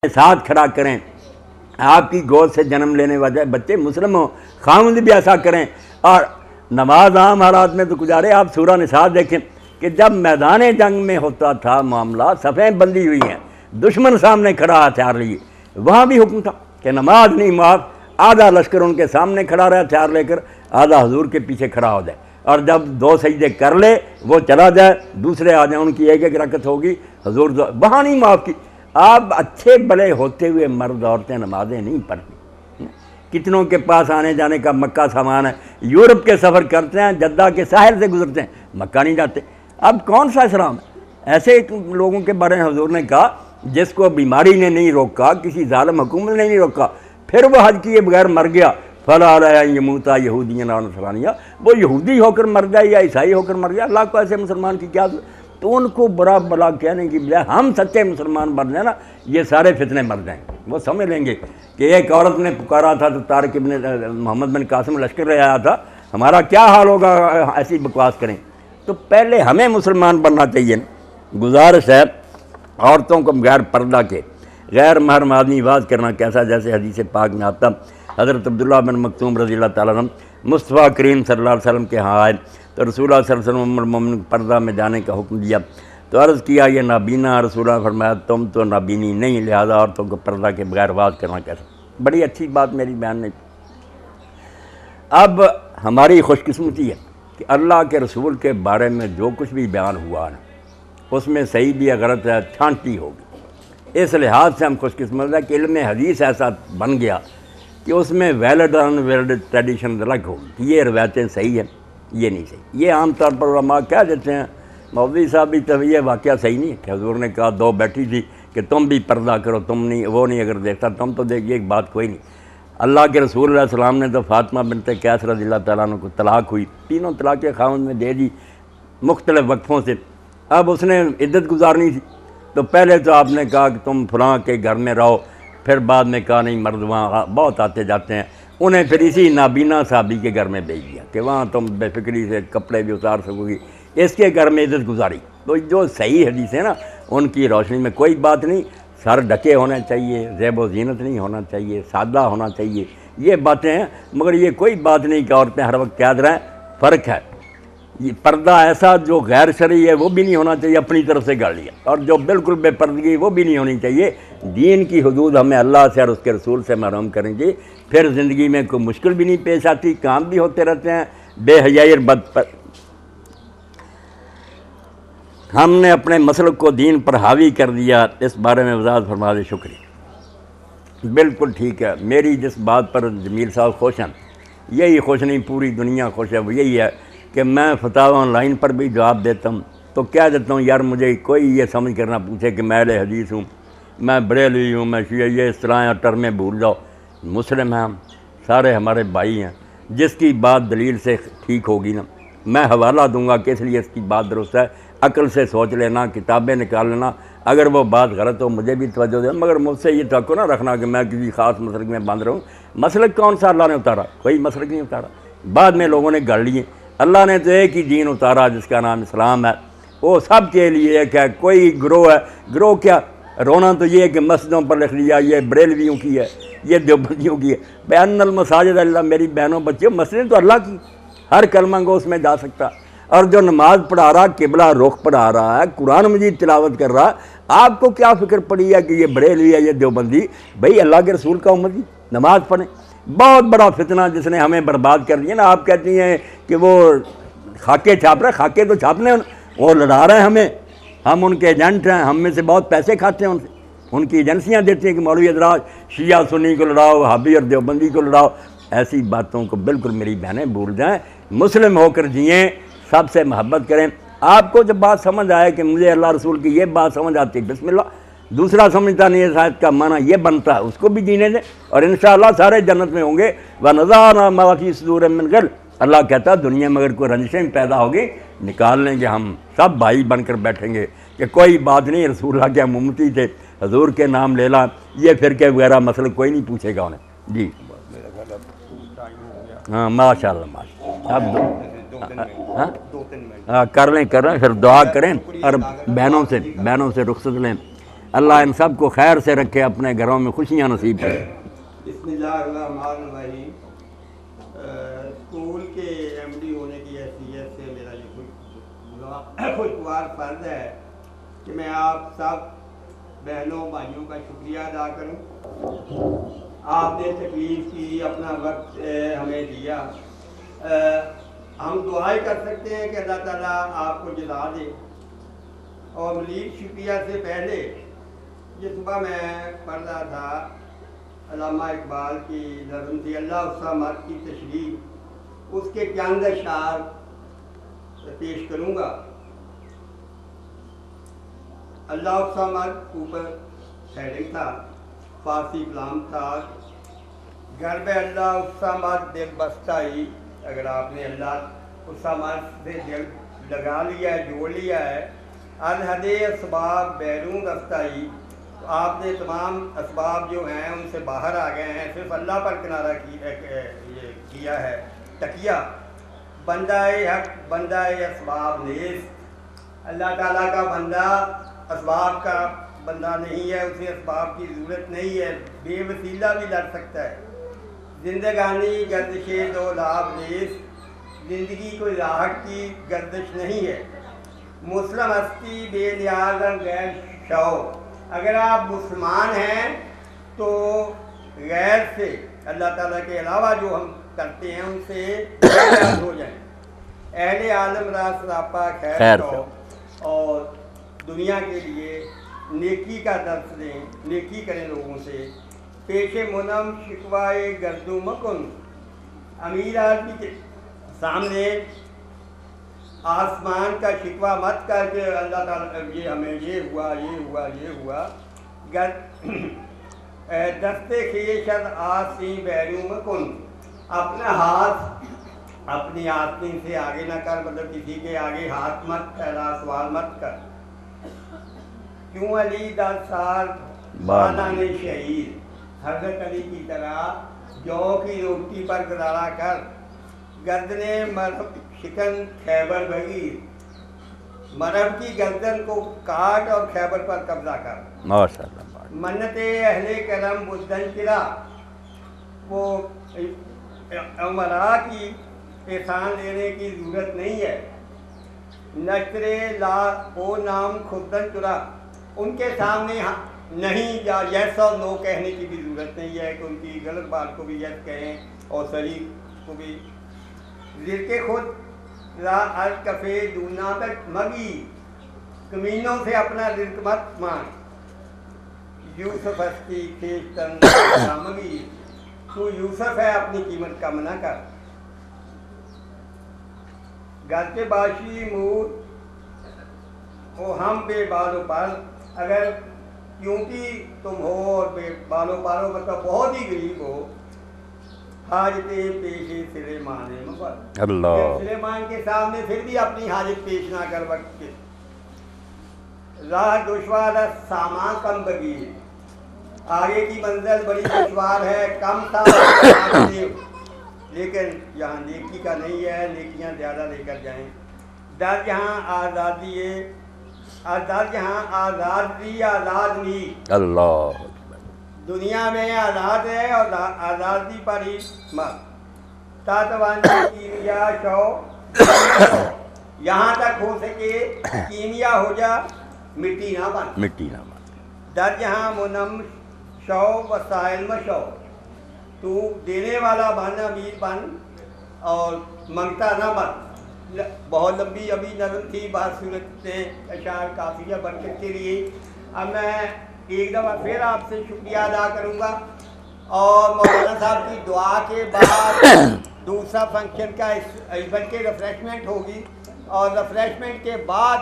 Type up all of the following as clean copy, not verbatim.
ساتھ کھڑا کریں، آپ کی گود سے جنم لینے والے بچے مسلم ہوں، خاوند بھی ایسا کریں۔ اور نماز عام حالات میں تو گزارے۔ آپ سورہ نساء دیکھیں کہ جب میدان جنگ میں ہوتا تھا معاملہ، صفیں بندی ہوئی ہیں، دشمن سامنے کھڑا ہتھیار لیے، وہاں بھی حکم تھا کہ نماز نہیں معاف، آدھا لشکر ان کے سامنے کھڑا رہا ہتھیار لے کر، آدھا حضور کے پیچھے کھڑا ہو جائے، اور جب 2 سجدے کر لے وہ چلا جائے، دوسرے آ جائیں، ان کی ایک رکعت ہوگی، حضور وہاں نہیں معاف کی۔ آپ اچھے بڑے ہوتے ہوئے مرد عورتیں نمازیں نہیں پڑھتی۔ کتنوں کے پاس آنے جانے کا مکہ سامان ہے، یورپ کے سفر کرتے ہیں، جدہ کے ساحل سے گزرتے ہیں، مکہ نہیں جاتے۔ اب کون سا اسلام ہے؟ ایسے لوگوں کے بارے میں حضور نے کہا جس کو بیماری نے نہیں روکا، کسی ظالم حکومت نے نہیں روکا، پھر وہ حج کیے بغیر مر گیا، فلا علیہ یموتا یہودین اور نصرانیہ، وہ یہودی ہو کر مر جائے یا عیسائی ہو کر مر جائے، اللہ کو ایسے مسلمان کی کیا ضرورت؟ تو ان کو برا بلا کہنے کی بجائے ہم سچے مسلمان بن جائیں نا، یہ سارے فتنے مر جائیں۔ وہ سمجھ لیں گے کہ ایک عورت نے پکارا تھا تو طارق ابن محمد بن قاسم لشکر لے آیا تھا، ہمارا کیا حال ہوگا ایسی بکواس کریں۔ تو پہلے ہمیں مسلمان بننا چاہیے۔ گزارش ہے عورتوں کو بغیر پردہ کے غیر محرم آدمی واز کرنا کیسا، جیسے حدیث پاک میں آتا، حضرت عبداللہ بن مکتوم رضی اللہ تعالیٰ عنہ مصطفیٰ کریم صلی اللہ علیہ وسلم کے ہاں آئے تو رسول اللہ صلی اللہ علیہ وسلم المومن پردہ میں جانے کا حکم دیا، تو عرض کیا یہ نابینا، رسول اللہ فرمایا تم تو نابینی نہیں، لہذا عورتوں کو پردہ کے بغیر واز کرنا کیسا۔ بڑی اچھی بات میری بیان نے۔ اب ہماری خوش قسمتی ہے کہ اللہ کے رسول کے بارے میں جو کچھ بھی بیان ہوا ہے اس میں صحیح بھی ہے غلط ہے، چھانٹی ہوگی۔ اس لحاظ سے ہم خوش قسمت ہیں کہ علم حدیث ایسا بن گیا کہ اس میں ویلڈ اور ان ویلڈ ٹریڈیشن الگ ہوگی، یہ روایتیں صحیح ہیں، یہ نہیں صحیح۔ یہ عام طور پر علماء کہہ دیتے ہیں، مولوی صاحب بھی تو یہ واقعہ صحیح نہیں ہے کہ حضور نے کہا 2 بیٹھی تھی کہ تم بھی پردہ کرو، تم نہیں، وہ نہیں اگر دیکھتا تم تو دیکھیے، ایک بات کوئی نہیں۔ اللہ کے رسول علیہ السلام نے تو فاطمہ بنت قیس رضی اللہ تعالیٰ عنہ کو طلاق ہوئی، تینوں طلاق کے خاوند میں دے دی مختلف وقفوں سے۔ اب اس نے عدت گزارنی تھی، تو پہلے تو آپ نے کہا کہ تم فلاں کے گھر میں رہو، پھر بعد میں کہا نہیں مرد وہاں بہت آتے جاتے ہیں، انہیں پھر اسی نابینا صحابی کے گھر میں بھیج دیا کہ وہاں تم بے فکری سے کپڑے بھی اتار سکو گی، اس کے گھر میں عزت گزاری۔ تو جو صحیح حدیث ہے نا ان کی روشنی میں کوئی بات نہیں، سر ڈھکے ہونے چاہیے، زیب و زینت نہیں ہونا چاہیے، سادہ ہونا چاہیے، یہ باتیں ہیں، مگر یہ کوئی بات نہیں کہ عورتیں ہر وقت قید رہیں۔ فرق ہے، یہ پردہ ایسا جو غیر شرعی ہے وہ بھی نہیں ہونا چاہیے، اپنی طرف سے گاڑ لیا، اور جو بالکل بے پردگی وہ بھی نہیں ہونی چاہیے۔ دین کی حدود ہمیں اللہ سے اور اس کے رسول سے محروم کریں گے، پھر زندگی میں کوئی مشکل بھی نہیں پیش آتی، کام بھی ہوتے رہتے ہیں۔ بے حیائی اور ہم نے اپنے مسلک کو دین پر حاوی کر دیا، اس بارے میں وضاحت فرما دے، شکریہ۔ بالکل ٹھیک ہے، میری جس بات پر جمیل صاحب خوش ہیں، یہی خوش نہیں پوری دنیا خوش ہے، وہ یہی ہے کہ میں فتاوی آن لائن پر بھی جواب دیتا ہوں تو کہہ دیتا ہوں یار مجھے کوئی یہ سمجھ کر نہ پوچھے کہ میں اہل حدیث ہوں، میں بریلوی ہوں، میں شیعہ، یہ اس طرح اور ٹرمیں بھول جاؤ۔ مسلم ہیں ہم، سارے ہمارے بھائی ہیں، جس کی بات دلیل سے ٹھیک ہوگی نا میں حوالہ دوں گا کہ اس لیے اس کی بات درست ہے، عقل سے سوچ لینا، کتابیں نکال لینا، اگر وہ بات غلط ہو مجھے بھی توجہ دے، مگر مجھ سے یہ توقع نہ رکھنا کہ میں کسی خاص مسلک میں باندھ رہا ہوں۔ مسلک کون سا اللہ نے اتارا؟ کوئی مسلک نہیں اتارا، بعد میں لوگوں نے گڑھ لیے۔ اللہ نے تو ایک ہی دین اتارا جس کا نام اسلام ہے، وہ سب کے لیے ایک ہے، کوئی گروہ ہے، گروہ کیا رونا تو یہ ہے کہ مسجدوں پر لکھ لیا یہ بریلویوں کی ہے، یہ دیوبندیوں کی ہے۔ بین المساجد اللہ، میری بہنوں بچیوں، مسجد تو اللہ کی، ہر کلمہ گو اس میں جا سکتا، اور جو نماز پڑھا رہا، قبلہ رخ پڑھا رہا ہے، قرآن مجید تلاوت کر رہا، آپ کو کیا فکر پڑی ہے کہ یہ بریلوی ہے، یہ دیوبندی؟ بھئی اللہ کے رسول کا امتی نماز پڑھیں۔ بہت بڑا فتنہ جس نے ہمیں برباد کر دیا نا، آپ کہتی ہیں کہ وہ خاکے چھاپ رہے، خاکے تو چھاپنے، وہ لڑا رہے ہیں ہمیں، ہم ان کے ایجنٹ ہیں، ہم میں سے بہت پیسے کھاتے ہیں ان سے، ان کی ایجنسیاں دیتی ہیں کہ مولوی حضرات شیعہ سنی کو لڑاؤ، وہابی اور دیوبندی کو لڑاؤ۔ ایسی باتوں کو بالکل میری بہنیں بھول جائیں، مسلم ہو کر جئیں، سب سے محبت کریں۔ آپ کو جب بات سمجھ آئے کہ مجھے اللہ رسول کی یہ بات سمجھ آتی، بسم اللہ، دوسرا سمجھتا نہیں ہے شاید کا معنی یہ بنتا ہے، اس کو بھی جینے دیں، اور انشاءاللہ سارے جنت میں ہوں گے۔ وَنَزَعْنَا مَا فِي صُدُورِهِم مِّن غِلٍّ، اللہ کہتا ہے دنیا میں اگر کوئی رنجشیں پیدا ہوگی نکال لیں گے، ہم سب بھائی بن کر بیٹھیں گے کہ کوئی بات نہیں، رسول اللہ کے ہم امتی تھے، حضور کے نام لے لا، یہ فرقے وغیرہ مسئلہ کوئی نہیں پوچھے گا انہیں۔ جی ہاں ماشاء اللہ ماشاء اللہ، اب کر لیں پھر دعا کریں اور بہنوں سے رخصت لیں۔ اللہ ان سب کو خیر سے رکھے، اپنے گھروں میں خوشیاں نصیب کرے۔ بسم اللہ الرحمن الرحیم۔ اسکول کے ایم ڈی ہونے کی حیثیت سے میرا یہ خوشگوار فرض ہے کہ میں آپ سب بہنوں بھائیوں کا شکریہ ادا کروں۔ آپ نے تکلیف کی، اپنا وقت ہمیں دیا۔ ہم دعائیں کر سکتے ہیں کہ اللہ تعالیٰ آپ کو جزا دے۔ اور مزید شکریہ سے پہلے یہ صبح میں پڑھ رہا تھا علامہ اقبال کی نظم تھی اللہ الصمد کی تشریح، اس کے چند اشعار پیش کروں گا۔ اللہ الصمد اوپر ہیڈنگ تھا، فارسی کلام تھا، گھر میں اللہ الصمد دل بستہ ہی۔ اگر آپ نے اللہ الصمد سے دل لگا لیا ہے، جوڑ لیا ہے، الحد اسباب بیرون رفتہ ہی، تو آپ نے تمام اسباب جو ہیں ان سے باہر آ گئے ہیں، صرف اللہ پر کنارہ کیا ہے تکیہ۔ بندہ حق بندہ اسباب نیست، اللہ تعالیٰ کا بندہ اسباب کا بندہ نہیں ہے، اسے اسباب کی ضرورت نہیں ہے، بے وسیلہ بھی لڑ سکتا ہے۔ زندگانی گردش دو لاب نیست، زندگی کوئی راحت کی گردش نہیں ہے۔ مسلم ہستی بے نیاز غیر شو، اگر آپ مسلمان ہیں تو غیر سے، اللہ تعالیٰ کے علاوہ جو ہم کرتے ہیں ان سے نیاز ہو جائیں۔ اہل عالم را سراپا خیر شو، اور دنیا کے لیے نیکی کا درس دیں، نیکی کریں لوگوں سے۔ پیش منم شکوائے گردو مکن، امیر آدمی کے سامنے آسمان کا شکوہ مت کر کے اللہ تعالیٰ یہ ہمیں یہ ہوا یہ ہوا یہ ہوا۔ دستے خیشت آسی بیرو مکن، اپنا ہاتھ اپنی آستین سے آگے نہ کر، مطلب کسی کے آگے ہاتھ مت پھیلا، سوال مت کر۔ کیوں علی دا سال بانانے شہید، حضرت علی کی طرح جو کی روٹی پر گزارا کر۔ گردنے مرب شکن خیبر بغیر، مرب کی گردن کو کاٹ اور خیبر پر قبضہ کر۔ ماشاءاللہ۔ منت اہل کرم بدن چرا، وہ عمراء کی احسان لینے کی ضرورت نہیں ہے۔ نشر لا وہ نام خودن چرا، ان کے سامنے نہیں یا یس اور نو کہنے کی بھی ضرورت نہیں ہے کہ ان کی غلط بات کو بھی یس کہیں اور صحیح کو بھی۔ رزق خود را الکفے دونا تک مگی، کمینوں سے اپنا رزق مت مانگ۔ یوسف ہستی کھیشتن مگی، تو یوسف ہے اپنی قیمت کم نہ کر۔ گھر کے باشی مور او ہم بے بال و پر، اگر کیونکہ تم ہو اور بے بال و پالو مطلب بہت ہی غریب ہو، حاجت پیش سلیمان مفر، اللہ، سلیمان کے سامنے پھر بھی اپنی حاجت پیش نہ کر وقت کے۔ راہ دشوار سامان کم بگی، آگے کی منزل بڑی دشوار ہے، کم سامان لیکن یہاں نیکی کا نہیں ہے، نیکیاں زیادہ لے کر جائیں۔ در جہاں آزادی ہے، در جہاں آزادی آزاد نہیں، اللہ، دنیا میں آزاد ہے اور آزادی پر ہی مت۔ تاتوانی کیمیا شو، یہاں تک ہو سکے کیمیا ہو جا، مٹی نہ بن، مٹی نہ بن۔ در جہاں منم شو وسائل مشو، تو دینے والا بن، امیر بن اور منگتا نہ بن۔ بہت لمبی ابھی نظم تھی، بات صورت سے اشعار کافیہ برکت کے لیے۔ اب میں ایک دفعہ پھر آپ سے شکریہ ادا کروں گا، اور مولانا صاحب کی دعا کے بعد دوسرا فنکشن کا بلکہ ریفریشمنٹ ہوگی، اور ریفریشمنٹ کے بعد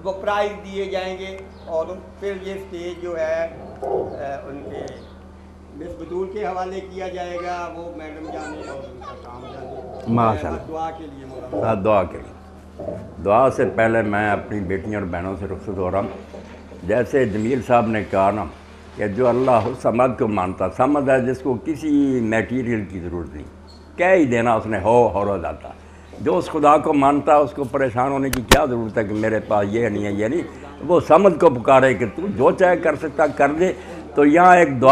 وہ پرائز دیے جائیں گے، اور پھر یہ اسٹیج جو ہے ان کے مس بدول کے حوالے کیا جائے گا، وہ میڈم جانے اور ان کا کام جانے۔ ماشاءاللہ۔ دعا کے لیے مولانا دعا کریں۔ دعا سے پہلے میں اپنی بیٹیوں اور بہنوں سے رخصت ہو رہا ہوں۔ جیسے جمیل صاحب نے کہا نا کہ جو اللہ سمد کو مانتا، سمد ہے جس کو کسی میٹیریل کی ضرورت نہیں، کہہ ہی دینا اس نے ہو اور ہو جاتا۔ جو اس خدا کو مانتا ہے اس کو پریشان ہونے کی کیا ضرورت ہے کہ میرے پاس یہ نہیں ہے یہ نہیں. وہ سمجھ کو پکارے کہ تو جو چاہے کر سکتا کر دے. تو یہاں ایک دعا